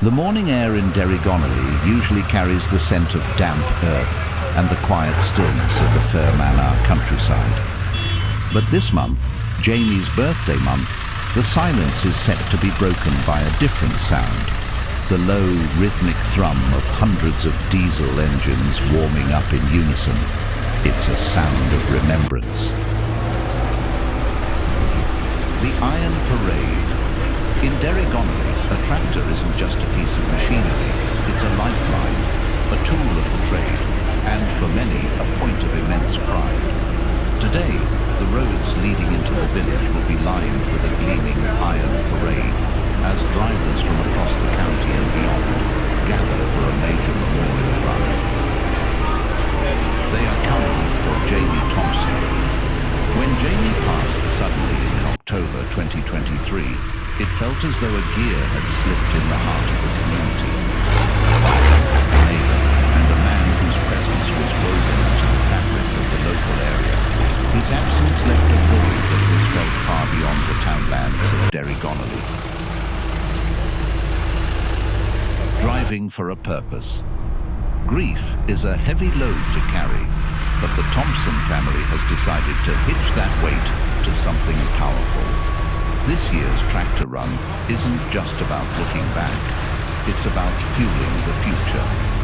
The morning air in Derrygonnelly usually carries the scent of damp earth and the quiet stillness of the Fermanagh countryside. But this month, Jamie's birthday month, the silence is set to be broken by a different sound. The low, rhythmic thrum of hundreds of diesel engines warming up in unison. It's a sound of remembrance. The Iron Parade. In Derrygonnelly, a tractor isn't just a piece of machinery. It's a lifeline, a tool of the trade, and for many, a point of immense pride. Today, the roads leading into the village will be lined with a gleaming iron parade as drivers from across the county and beyond gather for a major memorial run. They are coming for Jamie Thompson. When Jamie passed suddenly in October 2023, it felt as though a gear had slipped in the heart of the community. A father, a neighbour, and a man whose presence was woven into the fabric of the local area. His absence left a void that was felt far beyond the townlands of Derrygonnelly. Driving for a purpose. Grief is a heavy load to carry, but the Thompson family has decided to hitch that weight to something powerful. This year's tractor run isn't just about looking back, it's about fueling the future.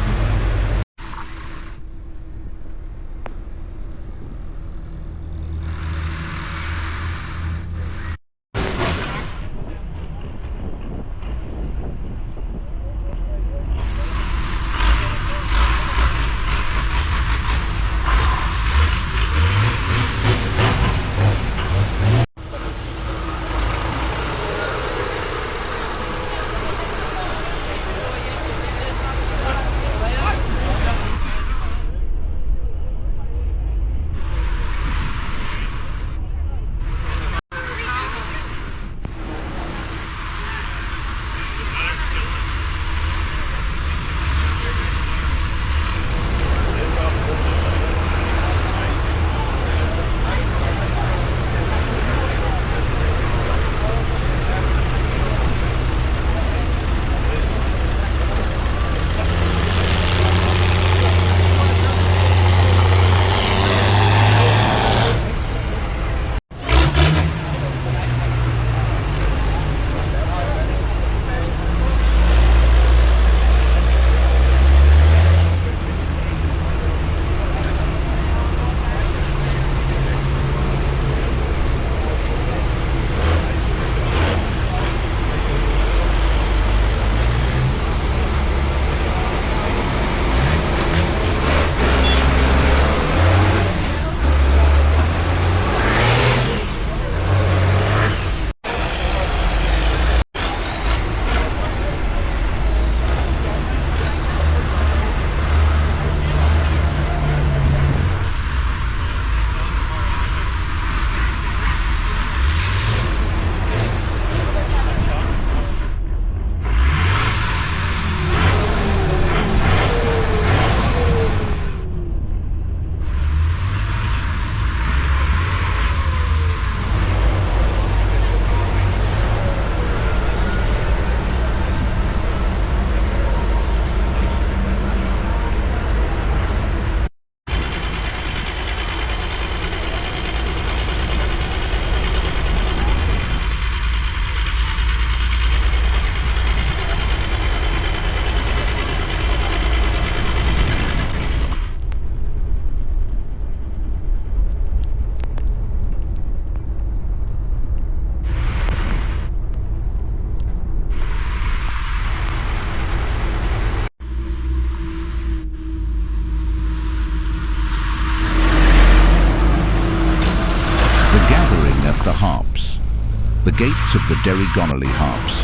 The gates of the Derrygonnelly Harps,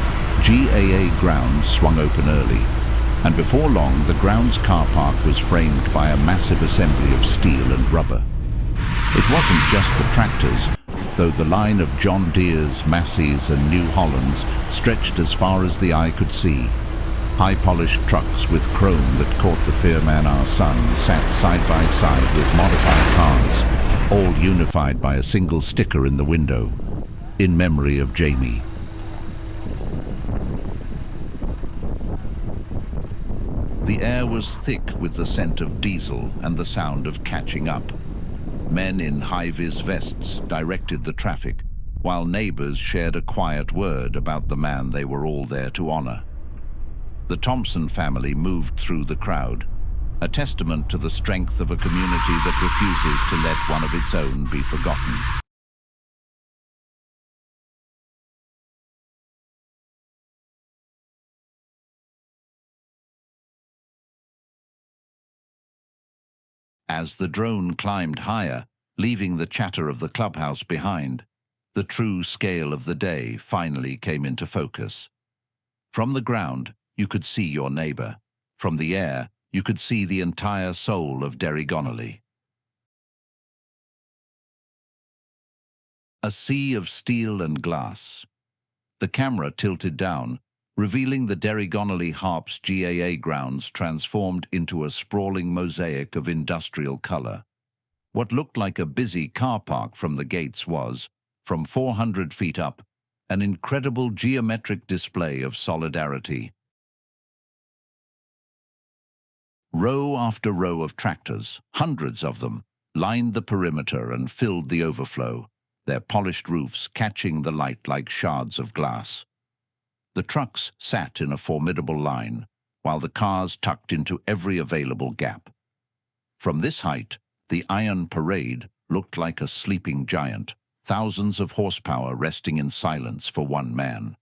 GAA grounds, swung open early, and before long the grounds car park was framed by a massive assembly of steel and rubber. It wasn't just the tractors, though the line of John Deere's, Massey's and New Hollands stretched as far as the eye could see. High-polished trucks with chrome that caught the Fermanagh sun sat side by side with modified cars, all unified by a single sticker in the window, in memory of Jamie. The air was thick with the scent of diesel and the sound of catching up. Men in high-vis vests directed the traffic, while neighbors shared a quiet word about the man they were all there to honor. The Thompson family moved through the crowd, a testament to the strength of a community that refuses to let one of its own be forgotten. As the drone climbed higher, leaving the chatter of the clubhouse behind, the true scale of the day finally came into focus. From the ground, you could see your neighbor. From the air, you could see the entire soul of Derrygonnelly. A sea of steel and glass. The camera tilted down, revealing the Derrygonnelly Harps GAA grounds transformed into a sprawling mosaic of industrial color. What looked like a busy car park from the gates was, from 400 feet up, an incredible geometric display of solidarity. Row after row of tractors, hundreds of them, lined the perimeter and filled the overflow, their polished roofs catching the light like shards of glass. The trucks sat in a formidable line, while the cars tucked into every available gap. From this height, the Iron Parade looked like a sleeping giant, thousands of horsepower resting in silence for one man.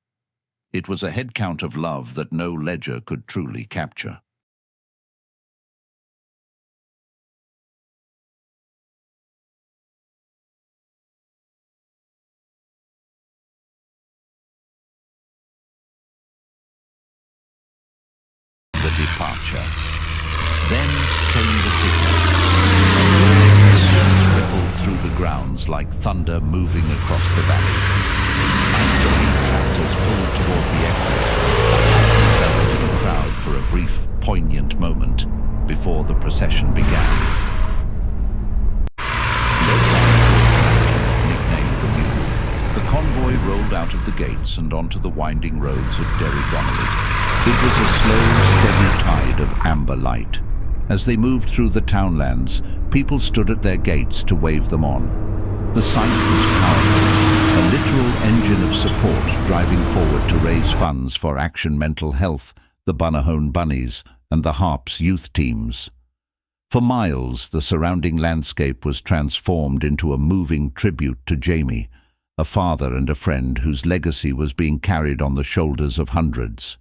It was a headcount of love that no ledger could truly capture. The departure. Then came the signal. Rippled through the grounds like thunder moving across the valley. As the lead tractors pulled toward the exit, fell into the crowd for a brief, poignant moment before the procession began. Nicknamed the Mule, the convoy rolled out of the gates and onto the winding roads of Derrygonnelly. It was a slow, steady tide of amber light. As they moved through the townlands, people stood at their gates to wave them on. The sight was powerful, a literal engine of support driving forward to raise funds for Action Mental Health, the Bunahone Bunnies, and the Harps youth teams. For miles, the surrounding landscape was transformed into a moving tribute to Jamie, a father and a friend whose legacy was being carried on the shoulders of hundreds.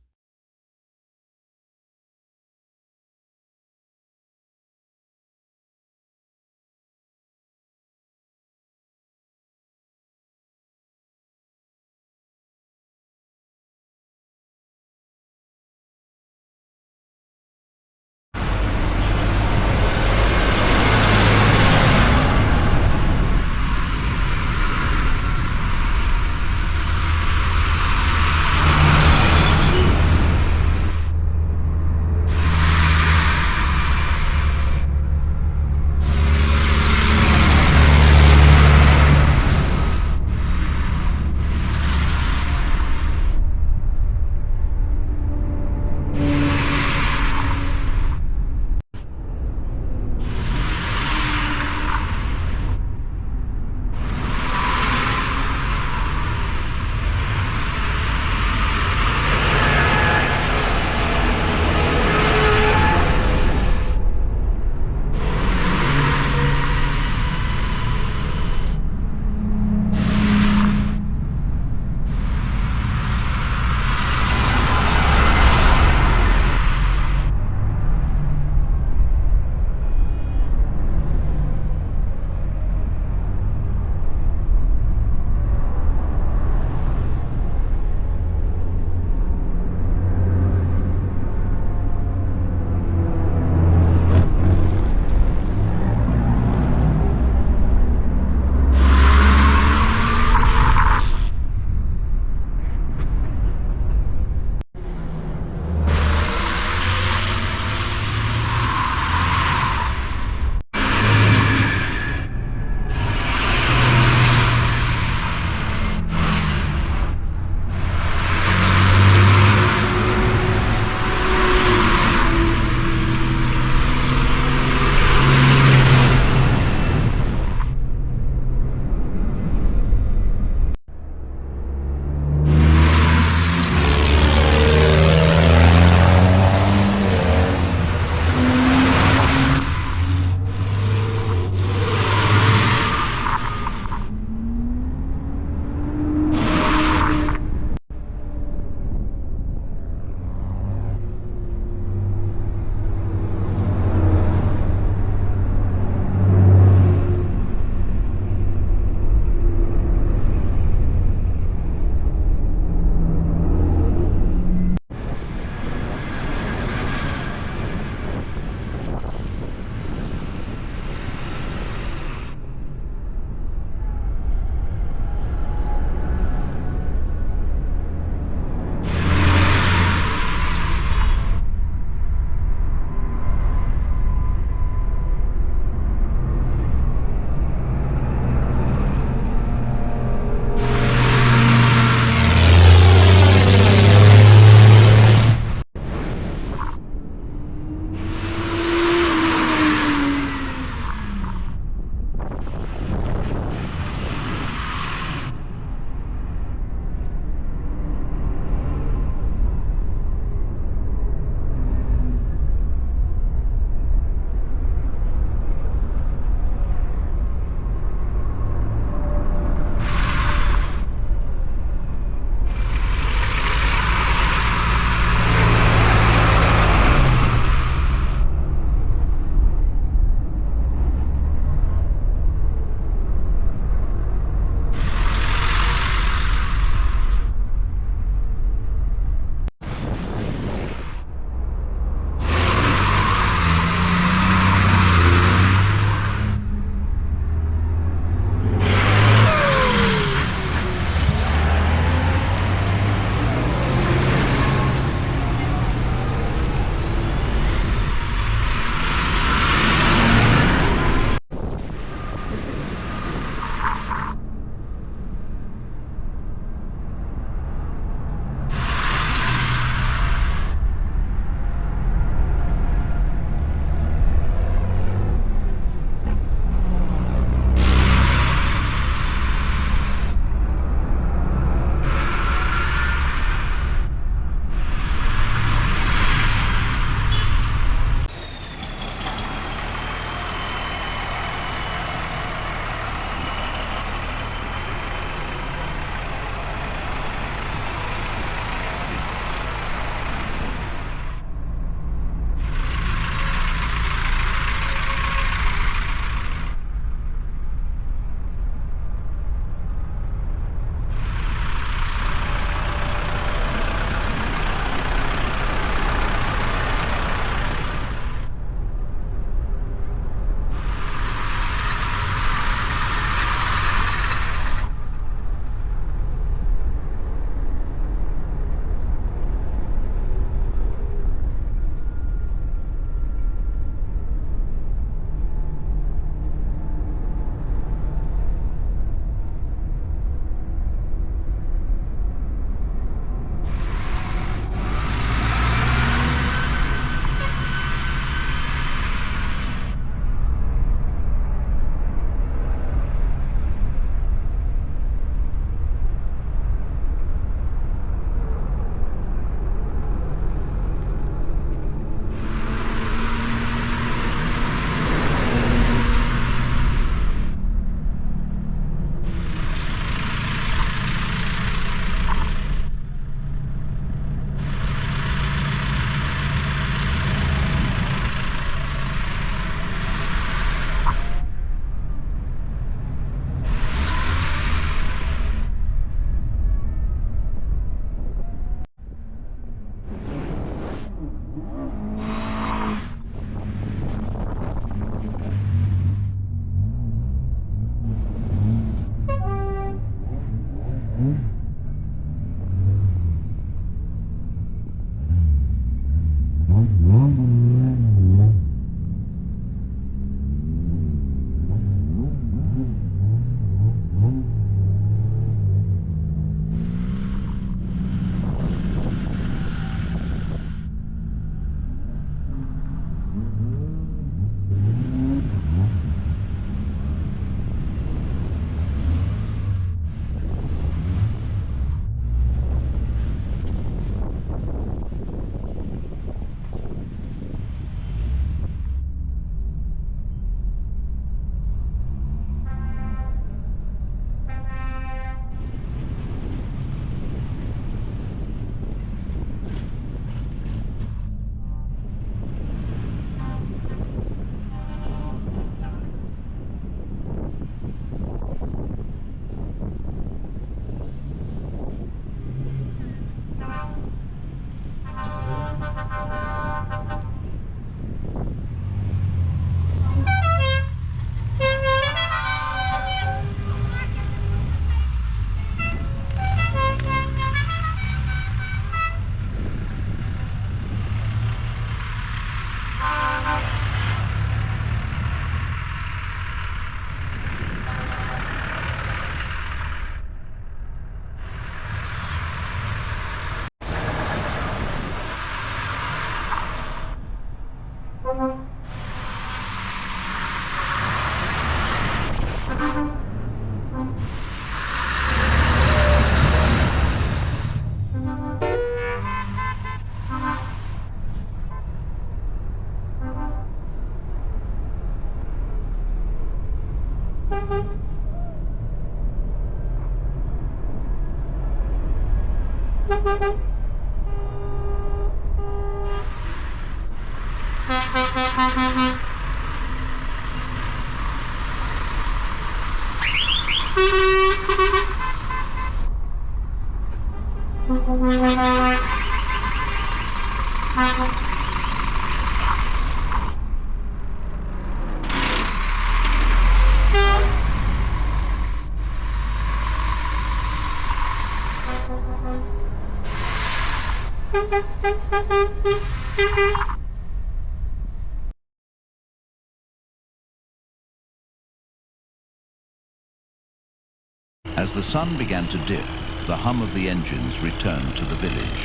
As the sun began to dip, the hum of the engines returned to the village.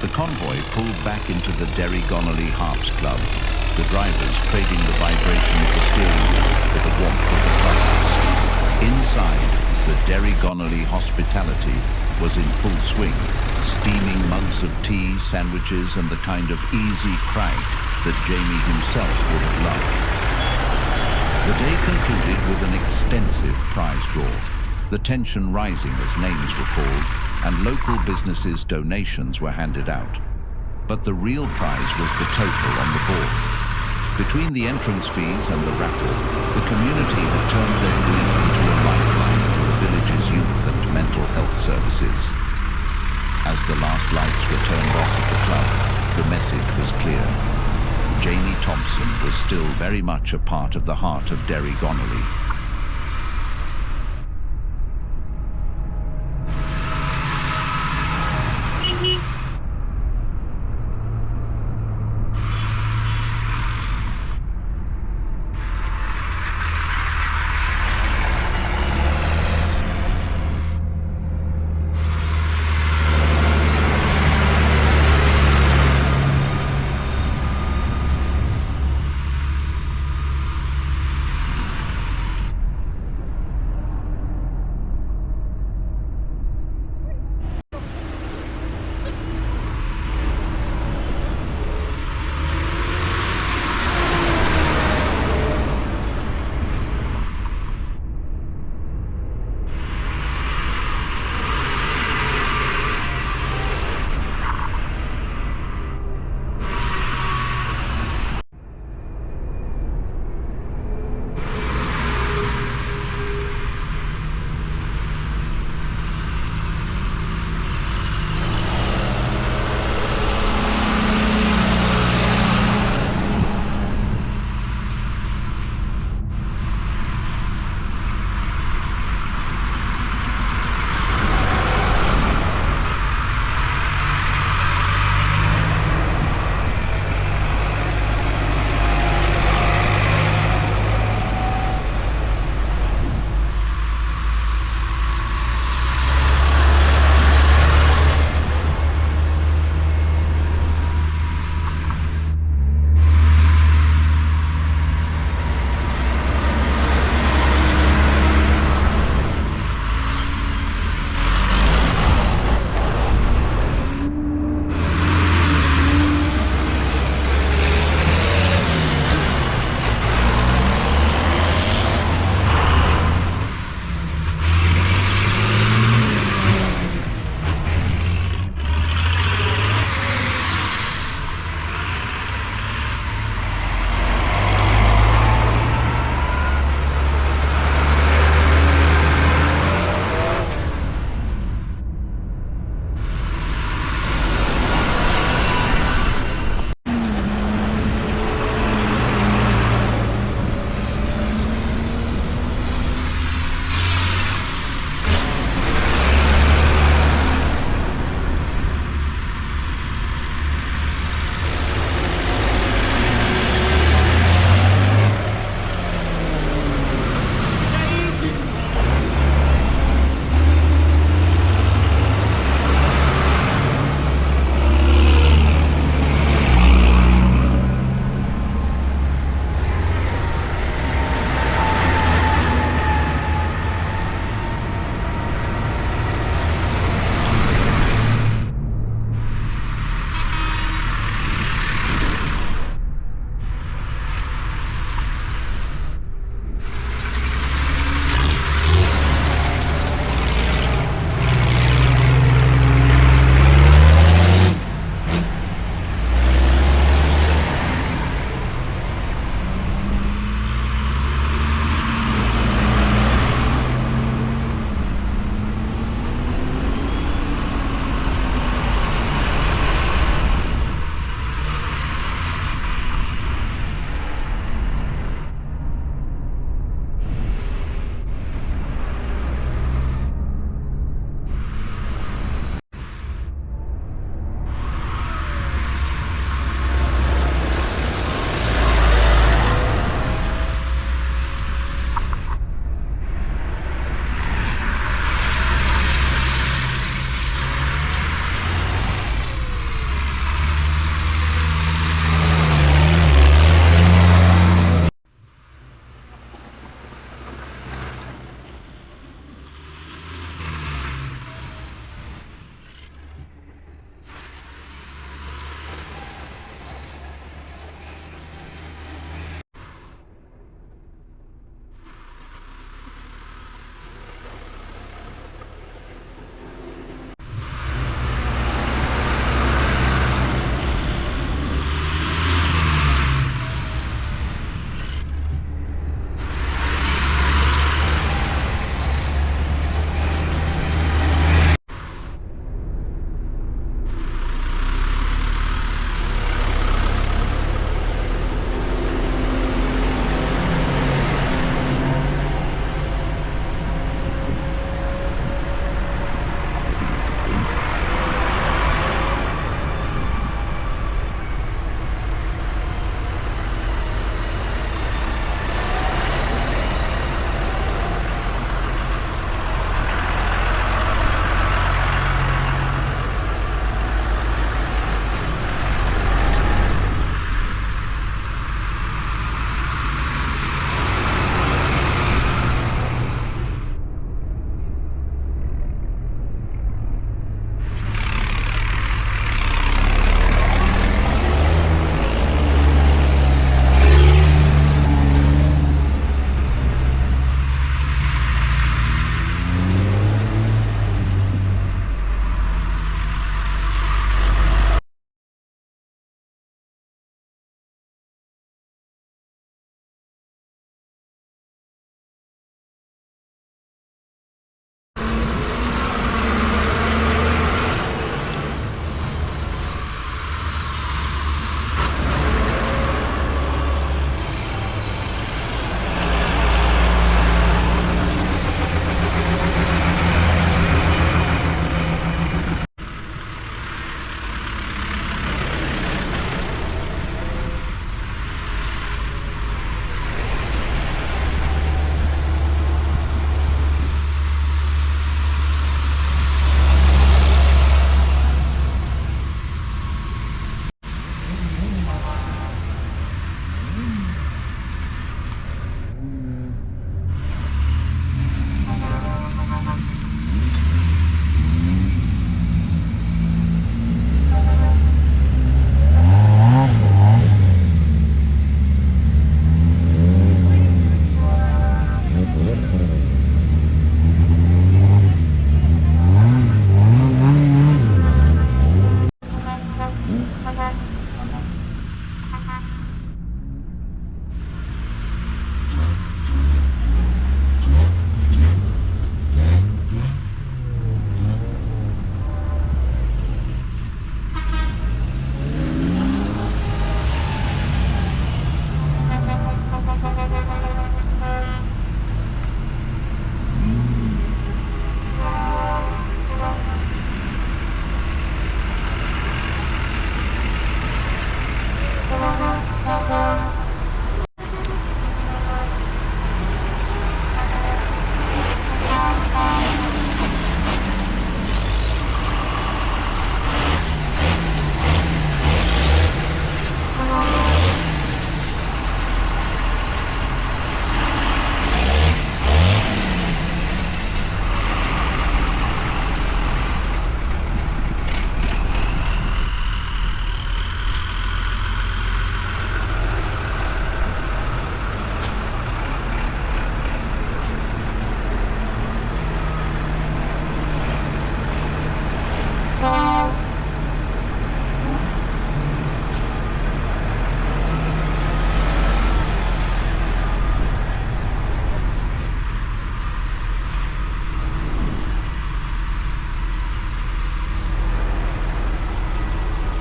The convoy pulled back into the Derrygonnelly Harps Club, the drivers trading the vibration of the steering wheel for the warmth of the clubhouse. Inside, the Derrygonnelly hospitality was in full swing, steaming mugs of tea, sandwiches, and the kind of easy crack that Jamie himself would have loved. The day concluded with an extensive prize draw, the tension rising as names were called and local businesses' donations were handed out. But the real prize was the total on the board. Between the entrance fees and the raffle, the community had turned their grief into a lifeline for the village's youth and mental health services. As the last lights were turned off at the club, the message was clear. Jamie Thompson was still very much a part of the heart of Derrygonnelly.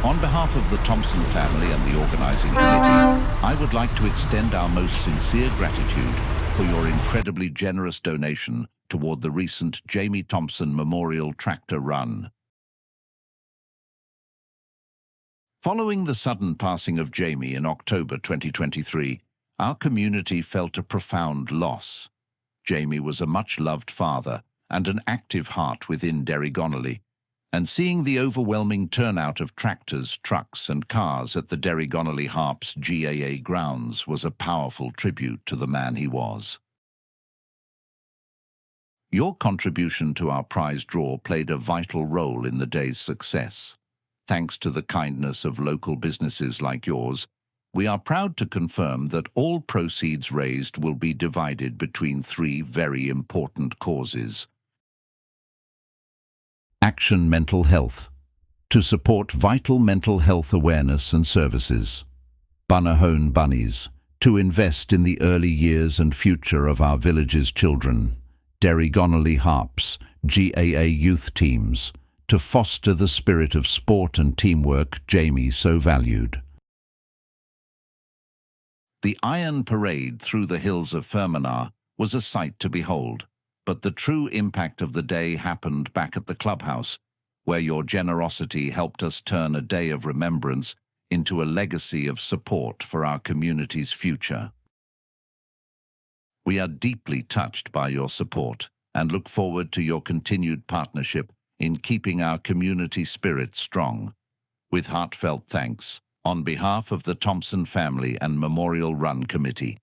On behalf of the Thompson family and the organising committee, I would like to extend our most sincere gratitude for your incredibly generous donation toward the recent Jamie Thompson Memorial Tractor Run. Following the sudden passing of Jamie in October 2023, our community felt a profound loss. Jamie was a much-loved father and an active heart within Derrygonnelly, and seeing the overwhelming turnout of tractors, trucks and cars at the Derrygonnelly Harps GAA grounds was a powerful tribute to the man he was. Your contribution to our prize draw played a vital role in the day's success. Thanks to the kindness of local businesses like yours, we are proud to confirm that all proceeds raised will be divided between 3 very important causes. Action Mental Health, to support vital mental health awareness and services. Bunahone Bunnies, to invest in the early years and future of our village's children. Derrygonnelly Harps, GAA youth teams, to foster the spirit of sport and teamwork Jamie so valued. The Iron Parade through the hills of Fermanagh was a sight to behold, but the true impact of the day happened back at the clubhouse, where your generosity helped us turn a day of remembrance into a legacy of support for our community's future. We are deeply touched by your support and look forward to your continued partnership in keeping our community spirit strong. With heartfelt thanks, on behalf of the Thompson family and Memorial Run Committee.